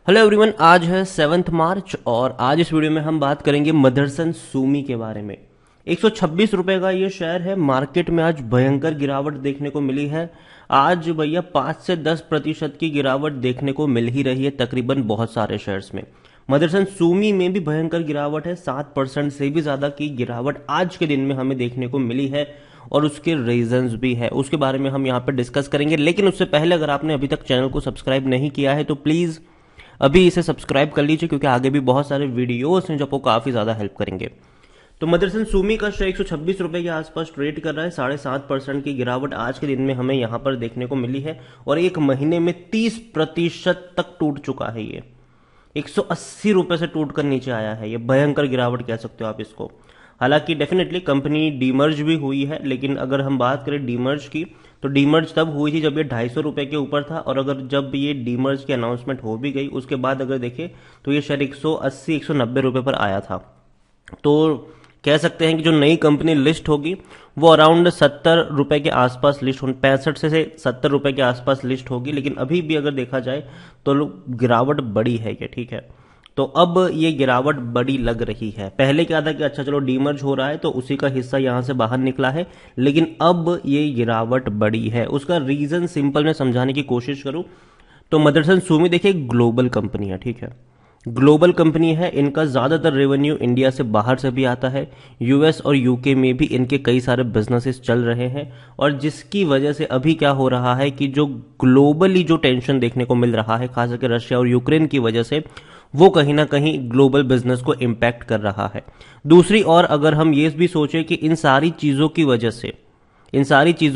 Hello everyone, आज है 7 मार्च और आज इस वीडियो में हम बात करेंगे मदरसन सूमी के बारे में। 126 रुपए का ये शेयर है। मार्केट में आज भयंकर गिरावट देखने को मिली है। आज भैया 5 से 10% की गिरावट देखने को मिल ही रही है तकरीबन बहुत सारे शेयर्स में। मदरसन सूमी में भी भयंकर गिरावट है। 7% से भी ज्यादा की गिरावट आज के दिन में हमें देखने को मिली है और उसके रीजंस भी है, उसके बारे में हम यहाँ पे डिस्कस करेंगे। लेकिन उससे पहले अगर आपने अभी तक चैनल को सब्सक्राइब नहीं किया है तो प्लीज अभी इसे सब्सक्राइब कर लीजिए, क्योंकि आगे भी बहुत सारे वीडियोस हैं जो आपको काफी ज्यादा हेल्प करेंगे। तो मदरसन सूमी का शेयर 126 रुपए के आसपास ट्रेड कर रहा है। 7.5% की गिरावट आज के दिन में हमें यहां पर देखने को मिली है और एक महीने में 30% तक टूट चुका है। ये 180 रुपए से टूट कर नीचे आया है। ये भयंकर गिरावट कह सकते हो आप इसको। हालांकि डेफिनेटली कंपनी डीमर्ज भी हुई है, लेकिन अगर हम बात करें डीमर्ज की तो डीमर्ज तब हुई थी जब ये 250 रुपए के ऊपर था, और अगर जब ये डीमर्ज की अनाउंसमेंट हो भी गई उसके बाद अगर देखें तो ये शेयर 180-190 रुपए पर आया था। तो कह सकते हैं कि जो नई कंपनी लिस्ट होगी वो अराउंड 70 रुपए के आसपास लिस्ट हो, 65 से 70 रुपए के आसपास लिस्ट होगी। लेकिन अभी भी अगर देखा जाए तो गिरावट बड़ी है ये, ठीक है। तो अब ये गिरावट बड़ी लग रही है। पहले क्या था कि अच्छा चलो डीमर्ज हो रहा है तो उसी का हिस्सा यहां से बाहर निकला है, लेकिन अब ये गिरावट बड़ी है। उसका रीजन सिंपल में समझाने की कोशिश करूं तो मदरसन सूमी देखिए ग्लोबल कंपनी है, ठीक है। ग्लोबल कंपनी है, इनका ज्यादातर रेवेन्यू इंडिया से बाहर से भी आता है। यूएस और यूके में भी इनके कई सारे बिजनेसेस चल रहे हैं, और जिसकी वजह से अभी क्या हो रहा है कि जो ग्लोबली जो टेंशन देखने को मिल रहा है खास करके रशिया और यूक्रेन की वजह से, वो कहीं ना कहीं ग्लोबल बिजनेस को इम्पैक्ट कर रहा है। दूसरी ओर अगर हम ये भी सोचें कि इन सारी चीजों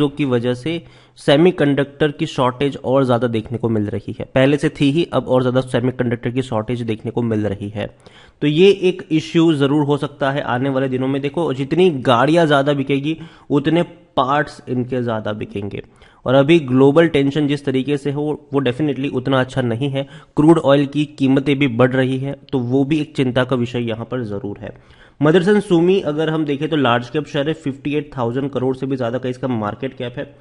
की वजह से सेमीकंडक्टर की शॉर्टेज और ज्यादा देखने को मिल रही है। पहले से थी ही, अब और ज्यादा सेमीकंडक्टर की शॉर्टेज देखने को मिल रही है। तो ये एक इश्यू जरूर हो सकता है आने वाले दिनों में। देखो, जितनी गाड़ियां ज्यादा बिकेगी उतने पार्ट्स इनके ज्यादा बिकेंगे, और अभी ग्लोबल टेंशन जिस तरीके से हो वो डेफिनेटली उतना अच्छा नहीं है। क्रूड ऑयल की कीमतें भी बढ़ रही है, तो वो भी एक चिंता का विषय यहां पर जरूर है। मदरसन सूमी अगर हम देखें तो लार्ज कैप शेयर है, 58,000 करोड़ से भी ज्यादा का इसका मार्केट कैप है।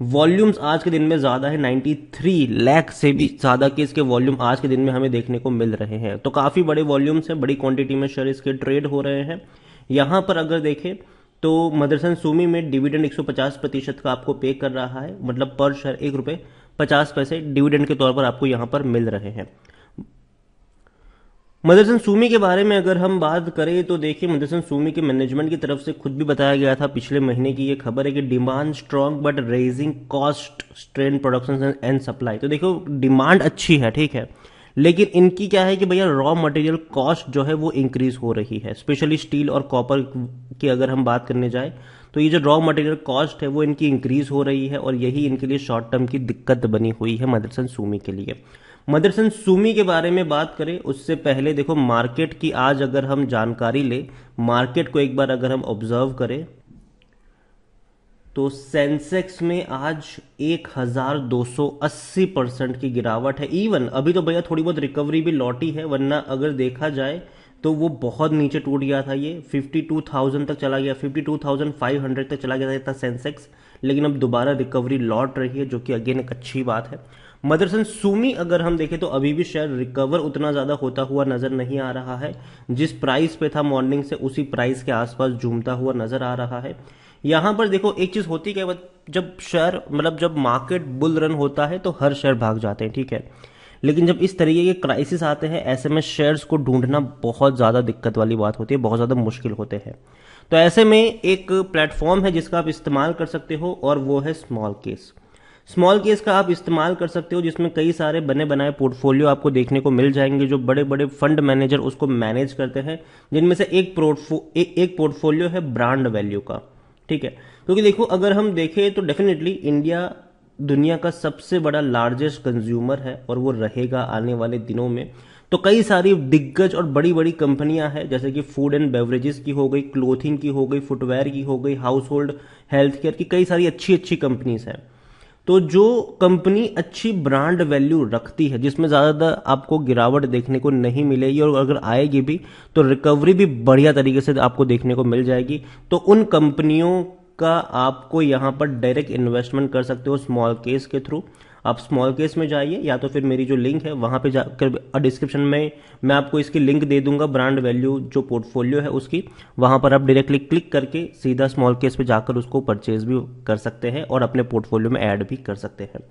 वॉल्यूम्स आज के दिन में ज्यादा है, 93 लाख से भी ज्यादा के इसके वॉल्यूम आज के दिन में हमें देखने को मिल रहे हैं। तो काफी बड़े वॉल्यूम्स है, बड़ी क्वांटिटी में शेयर इसके ट्रेड हो रहे हैं। यहां पर अगर देखें तो मदरसन सूमी में डिविडेंड 150% का आपको पे कर रहा है, मतलब पर शेयर ₹1.50 डिविडेंड के तौर पर आपको यहां पर मिल रहे हैं। मदरसन सूमी के बारे में अगर हम बात करें तो देखिए, मदरसन सूमी के मैनेजमेंट की तरफ से खुद भी बताया गया था पिछले महीने की ये खबर है कि demand strong but raising cost strain production and supply. तो देखो, डिमांड अच्छी है, ठीक है, लेकिन इनकी क्या है कि भैया रॉ मटेरियल कॉस्ट जो है वो इंक्रीज हो रही है। स्पेशली स्टील और कॉपर की अगर हम बात करने जाए तो ये जो रॉ मटेरियल कॉस्ट है वो इनकी इंक्रीज हो रही है, और यही इनके लिए शॉर्ट टर्म की दिक्कत बनी हुई है मदरसन सूमी के लिए। मदरसन सूमी के बारे में बात करें उससे पहले देखो, मार्केट की आज अगर हम जानकारी ले, मार्केट को एक बार अगर हम ऑब्जर्व करें तो सेंसेक्स में आज 1280% की गिरावट है। इवन अभी तो भैया थोड़ी बहुत रिकवरी भी लौटी है, वरना अगर देखा जाए तो वो बहुत नीचे टूट गया था। ये 52,000 तक चला गया, 52,500 तक चला गया था सेंसेक्स, लेकिन अब दोबारा रिकवरी लौट रही है, जो कि अगेन एक अच्छी बात है। मदरसन सूमी अगर हम देखें तो अभी भी शेयर रिकवर उतना ज्यादा होता हुआ नजर नहीं आ रहा है। जिस प्राइस पे था मॉर्निंग से उसी प्राइस के आसपास झूमता हुआ नजर आ रहा है। यहां पर देखो, एक चीज होती क्या, जब शेयर मतलब जब मार्केट बुल रन होता है तो हर शेयर भाग जाते हैं, ठीक है, लेकिन जब इस तरीके के क्राइसिस आते हैं ऐसे में शेयर्स को ढूंढना बहुत ज्यादा दिक्कत वाली बात होती है, बहुत ज्यादा मुश्किल होते हैं। तो ऐसे में एक प्लेटफॉर्म है जिसका आप इस्तेमाल कर सकते हो, और वो है स्मॉल केस। स्मॉल केस का आप इस्तेमाल कर सकते हो, जिसमें कई सारे बने बनाए पोर्टफोलियो आपको देखने को मिल जाएंगे, जो बड़े बड़े फंड मैनेजर उसको मैनेज करते हैं, जिनमें से एक पोर्टफोलियो है ब्रांड वैल्यू का, ठीक है। क्योंकि देखो, अगर हम देखें तो डेफिनेटली इंडिया दुनिया का सबसे बड़ा लार्जेस्ट कंज्यूमर है, और वो रहेगा आने वाले दिनों में। तो कई सारी दिग्गज और बड़ी बड़ी कंपनियां हैं, जैसे कि फूड एंड बेवरेजेस की हो गई, क्लोथिंग की हो गई, फुटवेयर की हो गई, हाउस होल्ड हेल्थ केयर की कई सारी अच्छी अच्छी कंपनीज हैं। तो जो कंपनी अच्छी ब्रांड वैल्यू रखती है, जिसमें ज्यादा आपको गिरावट देखने को नहीं मिलेगी, और अगर आएगी भी तो रिकवरी भी बढ़िया तरीके से आपको देखने को मिल जाएगी, तो उन कंपनियों का आपको यहां पर डायरेक्ट इन्वेस्टमेंट कर सकते हो स्मॉल केस के थ्रू। आप स्मॉल केस में जाइए या तो फिर मेरी जो लिंक है वहां पे जाकर डिस्क्रिप्शन में मैं आपको इसकी लिंक दे दूंगा, ब्रांड वैल्यू जो पोर्टफोलियो है उसकी, वहां पर आप डायरेक्टली क्लिक करके सीधा स्मॉल केस पे जाकर उसको परचेज भी कर सकते हैं और अपने पोर्टफोलियो में ऐड भी कर सकते हैं।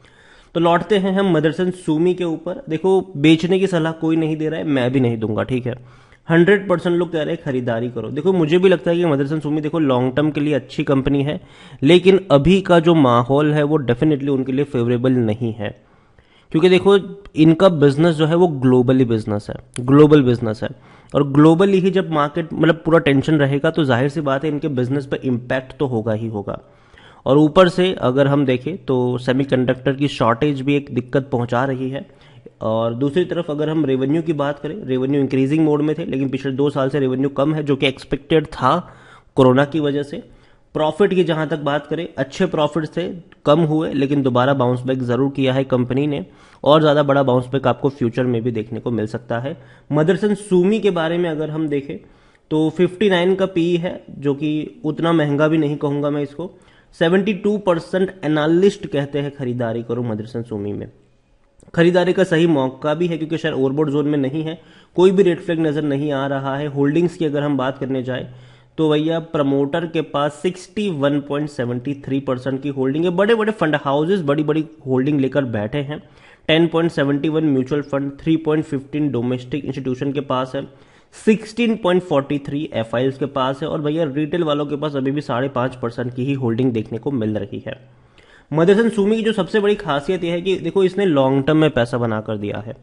तो लौटते हैं हम मदरसन सुमी के ऊपर। देखो, बेचने की सलाह कोई नहीं दे रहा है, मैं भी नहीं दूंगा, ठीक है। 100% लोग कह रहे हैं खरीदारी करो। देखो, मुझे भी लगता है कि मदरसन सुमी देखो लॉन्ग टर्म के लिए अच्छी कंपनी है, लेकिन अभी का जो माहौल है वो डेफिनेटली उनके लिए फेवरेबल नहीं है, क्योंकि देखो इनका बिजनेस जो है वो ग्लोबली बिजनेस है, ग्लोबल बिजनेस है। और ग्लोबली ही जब मार्केट मतलब पूरा टेंशन रहेगा तो जाहिर सी बात है इनके बिजनेस पर इम्पैक्ट तो होगा ही होगा। और ऊपर से अगर हम देखें तो सेमीकंडक्टर की शॉर्टेज भी एक दिक्कत पहुंचा रही है। और दूसरी तरफ अगर हम रेवेन्यू की बात करें, रेवेन्यू इंक्रीजिंग मोड में थे, लेकिन पिछले 2 साल से रेवेन्यू कम है, जो कि एक्सपेक्टेड था कोरोना की वजह से। प्रॉफिट की जहां तक बात करें, अच्छे प्रॉफिट थे, कम हुए, लेकिन दोबारा बाउंस बैक जरूर किया है कंपनी ने, और ज्यादा बड़ा बाउंस बैक आपको फ्यूचर में भी देखने को मिल सकता है। मदरसन सुमी के बारे में अगर हम देखें तो 59 का पी है, जो कि उतना महंगा भी नहीं कहूंगा मैं इसको। 72% एनालिस्ट कहते हैं खरीदारी करो मदरसन सुमी में। खरीदारी का सही मौका भी है क्योंकि शेयर ओवरबॉट जोन में नहीं है, कोई भी रेड फ्लैग नजर नहीं आ रहा है। होल्डिंग्स की अगर हम बात करने जाए तो भैया प्रमोटर के पास 61.73% की होल्डिंग है। बड़े बड़े फंड हाउसेस बड़ी बड़ी होल्डिंग लेकर बैठे हैं। 10.71 म्यूचुअल फंड, 3.15 डोमेस्टिक इंस्टीट्यूशन के पास है, 16.43 एफआईएल्स के पास है, और भैया रिटेल वालों के पास अभी भी 5.5% की ही होल्डिंग देखने को मिल रही है। मदरसन सुमी की जो सबसे बड़ी खासियत यह है कि देखो इसने लॉन्ग टर्म में पैसा बनाकर दिया है।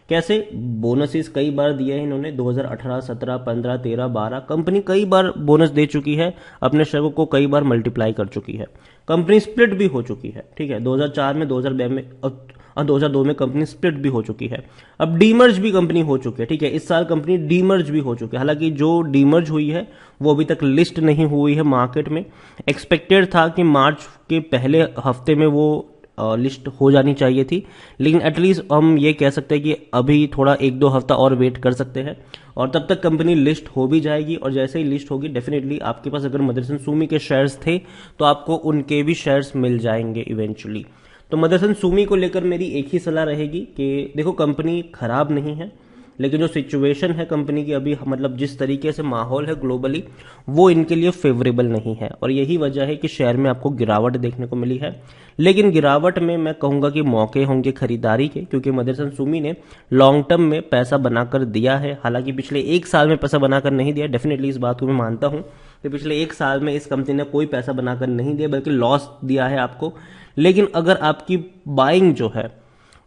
कैसे? बोनसेस कई बार दिए हैं इन्होंने, 2018, 17, 15, 13, 12 कंपनी कई बार बोनस दे चुकी है, अपने शेयर को कई बार मल्टीप्लाई कर चुकी है। कंपनी स्प्लिट भी हो चुकी है, ठीक है, 2004 में, 2002 में और 2002 में कंपनी स्प्लिट भी हो चुकी है। अब डीमर्ज भी कंपनी हो चुकी है, ठीक है, इस साल कंपनी डीमर्ज भी हो चुकी है। हालांकि जो डीमर्ज हुई है वो अभी तक लिस्ट नहीं हुई है मार्केट में। एक्सपेक्टेड था कि मार्च के पहले हफ्ते में वो लिस्ट हो जानी चाहिए थी, लेकिन एटलीस्ट हम ये कह सकते हैं कि अभी थोड़ा 1-2 हफ्ता और वेट कर सकते हैं, और तब तक कंपनी लिस्ट हो भी जाएगी। और जैसे ही लिस्ट होगी डेफिनेटली आपके पास अगर मदरसन सुमी के शेयर्स थे तो आपको उनके भी शेयर्स मिल जाएंगे इवेंचुअली। तो मदरसन सुमी को लेकर मेरी एक ही सलाह रहेगी कि देखो कंपनी खराब नहीं है, लेकिन जो सिचुएशन है कंपनी की अभी, मतलब जिस तरीके से माहौल है ग्लोबली, वो इनके लिए फेवरेबल नहीं है, और यही वजह है कि शेयर में आपको गिरावट देखने को मिली है। लेकिन गिरावट में मैं कहूंगा कि मौके होंगे खरीदारी के, क्योंकि मदरसन सुमी ने लॉन्ग टर्म में पैसा बनाकर दिया है। हालांकि पिछले 1 साल में पैसा बनाकर नहीं दिया, डेफिनेटली इस बात को मैं मानता हूं कि पिछले 1 साल में इस कंपनी ने कोई पैसा बनाकर नहीं दिया, बल्कि लॉस दिया है आपको। लेकिन अगर आपकी बाइंग जो है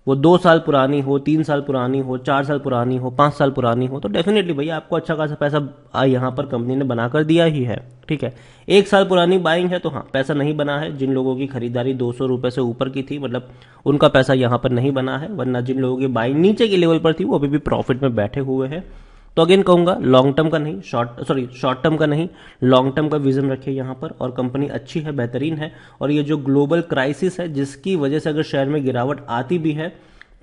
वो 2 साल पुरानी हो, 3 साल पुरानी हो, 4 साल पुरानी हो, 5 साल पुरानी हो, तो डेफिनेटली भैया आपको अच्छा खासा पैसा यहाँ पर कंपनी ने बनाकर दिया ही है, ठीक है। 1 साल पुरानी बाइंग है तो हाँ, पैसा नहीं बना है। जिन लोगों की खरीदारी 200 रुपए से ऊपर की थी, मतलब उनका पैसा यहाँ पर नहीं बना है, वरना जिन लोगों की बाइंग नीचे के लेवल पर थी वो अभी भी प्रॉफिट में बैठे हुए हैं। तो अगेन कहूंगा लॉन्ग टर्म का नहीं, शॉर्ट टर्म का नहीं, लॉन्ग टर्म का विजन रखिए यहाँ पर, और कंपनी अच्छी है, बेहतरीन है। और ये जो ग्लोबल क्राइसिस है जिसकी वजह से अगर शेयर में गिरावट आती भी है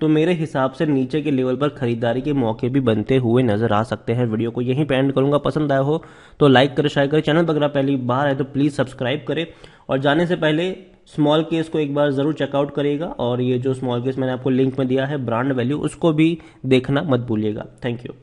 तो मेरे हिसाब से नीचे के लेवल पर खरीदारी के मौके भी बनते हुए नजर आ सकते हैं। वीडियो को यहीं पे एंड करूंगा। पसंद आया हो तो लाइक करें, शेयर करें। चैनल पर अगर आप पहली बार है तो प्लीज सब्सक्राइब करें, और जाने से पहले स्मॉल केस को एक बार जरूर चेकआउट करिएगा, और ये जो स्मॉल केस मैंने आपको लिंक में दिया है ब्रांड वैल्यू, उसको भी देखना मत भूलिएगा। Thank you.